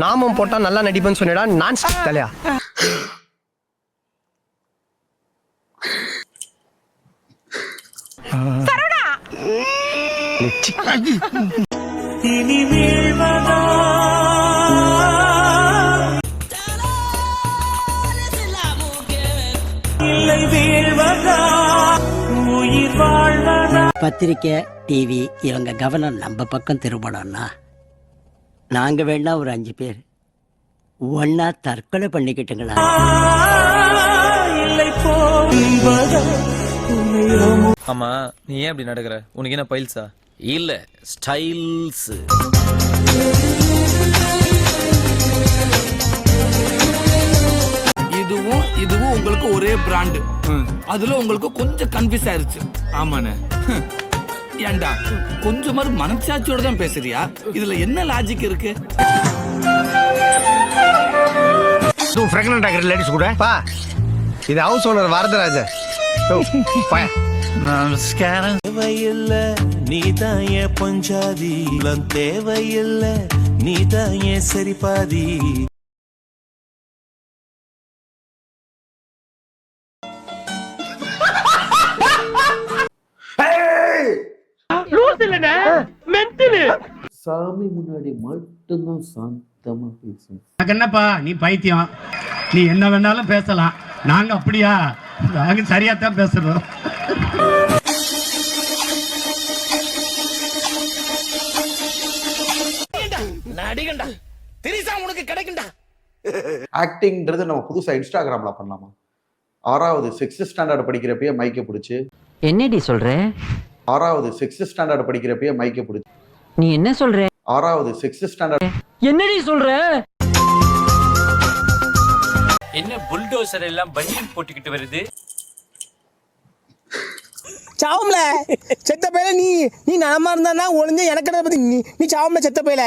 நாமம் போட்டா நல்லா நடிப்பேன்னு சொன்னடா நான் தலையா. பத்திரிக்கை டிவி இவங்க கவனம் நம்ம பக்கம் திரும்பணும்னா நாங்க வேணா ஒரு 5 பேர் ஒன்னா தற்கொலை பண்ணிக்கிட்டுங்களா? ஆமா, நீ ஏன் அப்படி நடக்கிற? உனக்கு என்ன பைல்ஸா? இல்ல, ஸ்டைல்ஸ். இதுவும் உங்களுக்கு ஒரே பிராண்ட். அதுல உங்களுக்கு கொஞ்சம் கன்ஃபியூஸ் ஆயிருச்சு. ஆமாண்ணே. ஏண்டா கொஞ்சமாவது மனசாட்சியோட தான் பேசுறியா? இதுல என்ன லாஜிக் இருக்கு? பிரெக்னன்ட் ஆகிற லேடிஸ் கூட பா, இது ஹவுஸ் ஓனர் வரதராஜ. நமஸ்காரம். தேவையில்ல நீதான் ஏன் பஞ்சாதி, தேவையில்ல நீதான் ஏன் சரிபாதி. சாமி முன்னாடி மட்டும்தான் சாந்தமா பேசணும். என்னப்பா நீ பைத்தியம், நீ என்ன வேணாலும் பேசலாம், நாங்க அப்படியா? நாங்க சரியா தான் பேசுறோம். ஆக்டிங்ன்றது நம்ம புதுசா இன்ஸ்டாகிராம்ல பண்ணலாமா? 6வது 6th ஸ்டாண்டர்ட் படிக்கிறப்பயே மைக்க பிடிச்சு. என்னடி சொல்ற? 6வது 6th ஸ்டாண்டர்ட் படிக்கிறப்பயே மைக்க பிடிச்சு. நீ என்ன சொல்ற? 6வது 6th ஸ்டாண்டர்ட். என்னடி சொல்ற? என்ன புல்டோசர் எல்லாம் பனியன் போட்டுக்கிட்டு வருது? சாவும்ல செத்த பையல. நீ நலமா இருந்தா ஒளிஞ்ச எனக்கு பத்தி நீ சாவும்ல செத்த பையல.